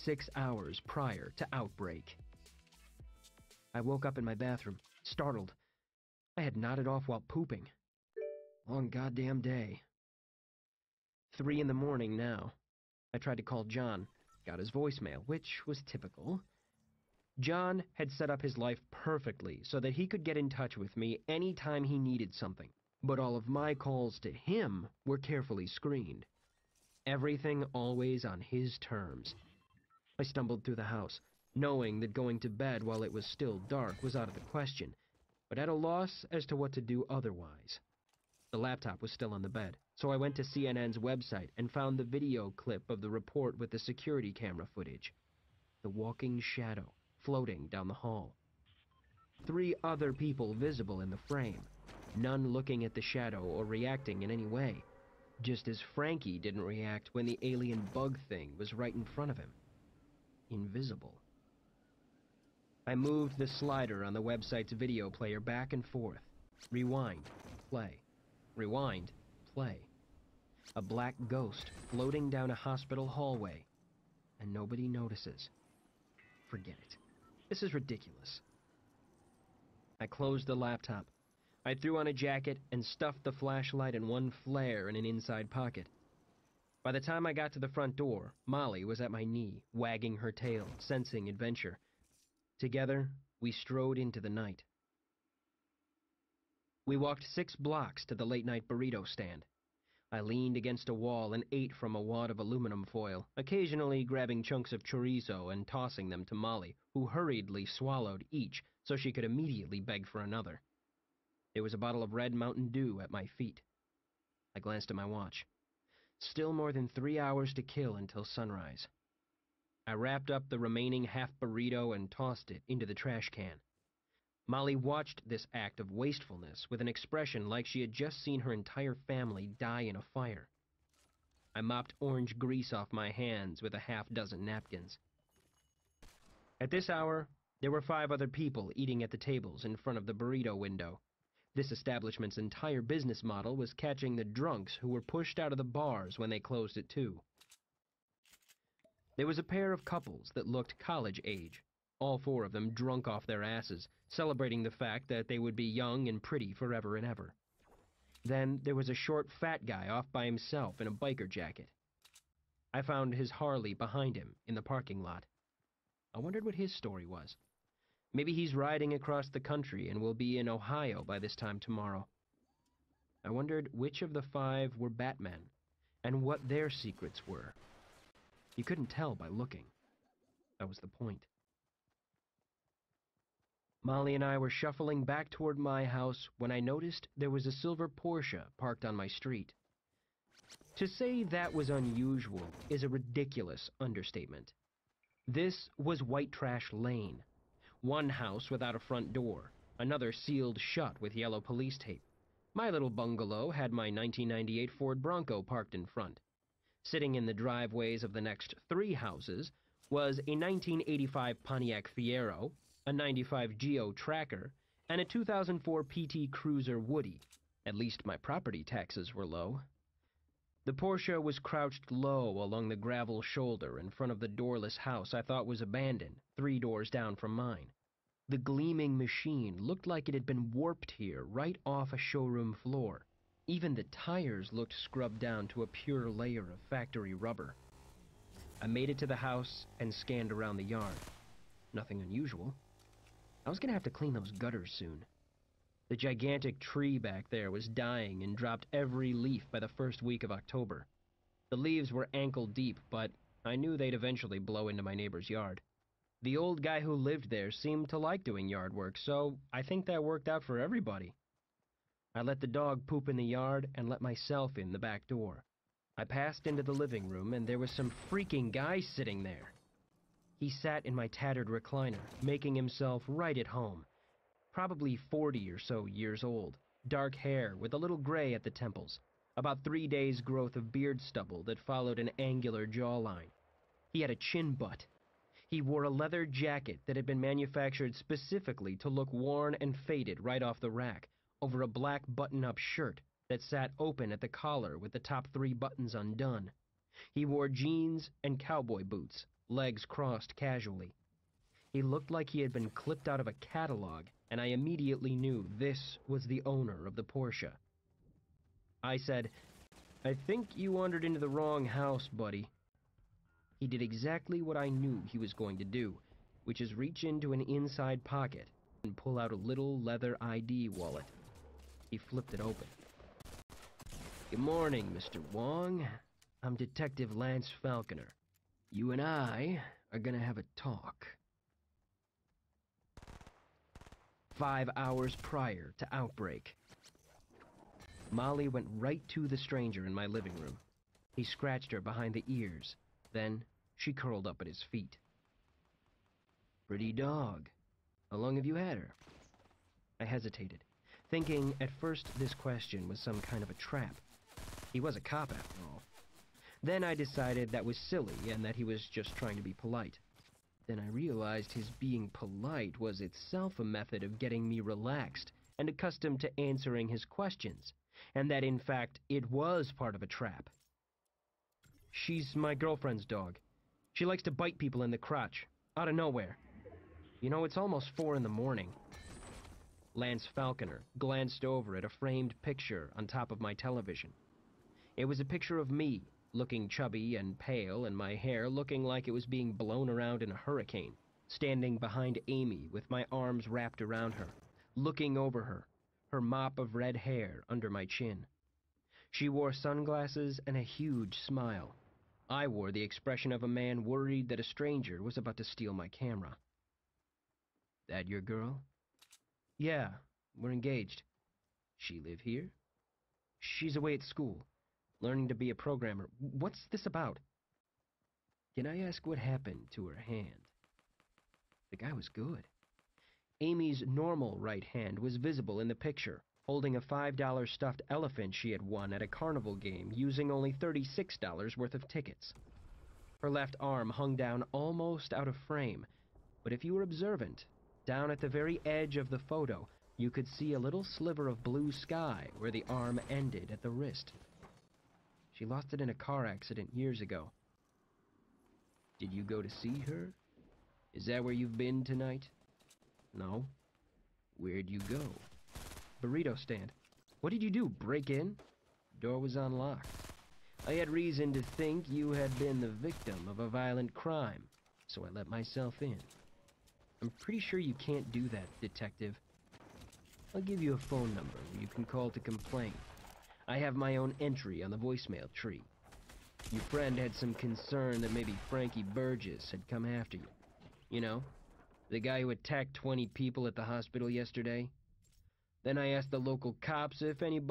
6 hours prior to outbreak. I woke up in my bathroom, startled. I had nodded off while pooping. Long goddamn day. 3 in the morning now. I tried to call John, got his voicemail, which was typical. John had set up his life perfectly so that he could get in touch with me anytime he needed something, but all of my calls to him were carefully screened. Everything always on his terms. I stumbled through the house, knowing that going to bed while it was still dark was out of the question, but at a loss as to what to do otherwise. The laptop was still on the bed, so I went to CNN's website and found the video clip of the report with the security camera footage. The walking shadow floating down the hall. 3 other people visible in the frame, none looking at the shadow or reacting in any way, just as Frankie didn't react when the alien bug thing was right in front of him. Invisible. I moved the slider on the website's video player back and forth. Rewind, play. Rewind, play. A black ghost floating down a hospital hallway, and nobody notices. Forget it. This is ridiculous. I closed the laptop. I threw on a jacket and stuffed the flashlight and one flare in an inside pocket. By the time I got to the front door, Molly was at my knee, wagging her tail, sensing adventure. Together, we strode into the night. We walked 6 blocks to the late-night burrito stand. I leaned against a wall and ate from a wad of aluminum foil, occasionally grabbing chunks of chorizo and tossing them to Molly, who hurriedly swallowed each so she could immediately beg for another. There was a bottle of Red Mountain Dew at my feet. I glanced at my watch. Still more than 3 hours to kill until sunrise. I wrapped up the remaining half burrito and tossed it into the trash can. Molly watched this act of wastefulness with an expression like she had just seen her entire family die in a fire. I mopped orange grease off my hands with a half-dozen napkins. At this hour, there were 5 other people eating at the tables in front of the burrito window. This establishment's entire business model was catching the drunks who were pushed out of the bars when they closed at 2. There was a pair of couples that looked college age, all 4 of them drunk off their asses, celebrating the fact that they would be young and pretty forever and ever. Then there was a short, fat guy off by himself in a biker jacket. I found his Harley behind him in the parking lot. I wondered what his story was. Maybe he's riding across the country and will be in Ohio by this time tomorrow. I wondered which of the 5 were Batmen, and what their secrets were. You couldn't tell by looking. That was the point. Molly and I were shuffling back toward my house when I noticed there was a silver Porsche parked on my street. To say that was unusual is a ridiculous understatement. This was White Trash Lane. One house without a front door, another sealed shut with yellow police tape. My little bungalow had my 1998 Ford Bronco parked in front. Sitting in the driveways of the next 3 houses was a 1985 Pontiac Fiero, a 95 Geo Tracker, and a 2004 PT Cruiser Woody. At least my property taxes were low. The Porsche was crouched low along the gravel shoulder in front of the doorless house I thought was abandoned, 3 doors down from mine. The gleaming machine looked like it had been warped here right off a showroom floor. Even the tires looked scrubbed down to a pure layer of factory rubber. I made it to the house and scanned around the yard. Nothing unusual. I was going to have to clean those gutters soon. The gigantic tree back there was dying and dropped every leaf by the first week of October. The leaves were ankle deep, but I knew they'd eventually blow into my neighbor's yard. The old guy who lived there seemed to like doing yard work, so I think that worked out for everybody. I let the dog poop in the yard and let myself in the back door. I passed into the living room and there was some freaking guy sitting there. He sat in my tattered recliner, making himself right at home. Probably 40 or so years old, dark hair with a little gray at the temples, about 3 days' growth of beard stubble that followed an angular jawline. He had a chin butt. He wore a leather jacket that had been manufactured specifically to look worn and faded right off the rack, over a black button-up shirt that sat open at the collar with the top 3 buttons undone. He wore jeans and cowboy boots, legs crossed casually. He looked like he had been clipped out of a catalog, and I immediately knew this was the owner of the Porsche. I said, "I think you wandered into the wrong house, buddy." He did exactly what I knew he was going to do, which is reach into an inside pocket and pull out a little leather ID wallet. He flipped it open. "Good morning, Mr. Wong. I'm Detective Lance Falconer. You and I are gonna have a talk." 5 hours prior to outbreak. Molly went right to the stranger in my living room. He scratched her behind the ears. Then she curled up at his feet. "Pretty dog. How long have you had her?" I hesitated, thinking at first this question was some kind of a trap. He was a cop after all. Then I decided that was silly and that he was just trying to be polite. Then I realized his being polite was itself a method of getting me relaxed and accustomed to answering his questions, and that in fact it was part of a trap. "She's my girlfriend's dog. She likes to bite people in the crotch, out of nowhere. You know, it's almost 4 in the morning." Lance Falconer glanced over at a framed picture on top of my television. It was a picture of me, looking chubby and pale, and my hair looking like it was being blown around in a hurricane, standing behind Amy with my arms wrapped around her, looking over her, her mop of red hair under my chin. She wore sunglasses and a huge smile. I wore the expression of a man worried that a stranger was about to steal my camera. "That your girl?" "Yeah, we're engaged." "She live here?" "She's away at school, learning to be a programmer." "What's this about?" "Can I ask what happened to her hand?" The guy was good. Amy's normal right hand was visible in the picture, holding a $5 stuffed elephant she had won at a carnival game using only $36 worth of tickets. Her left arm hung down almost out of frame, but if you were observant, down at the very edge of the photo, you could see a little sliver of blue sky where the arm ended at the wrist. She lost it in a car accident years ago. "Did you go to see her? Is that where you've been tonight?" "No." "Where'd you go?" "Burrito stand." "What did you do, break in?" "Door was unlocked. I had reason to think you had been the victim of a violent crime, so I let myself in." "I'm pretty sure you can't do that, detective." "I'll give you a phone number where you can call to complain. I have my own entry on the voicemail tree. Your friend had some concern that maybe Frankie Burgess had come after you. You know, the guy who attacked 20 people at the hospital yesterday. Then I asked the local cops if anybody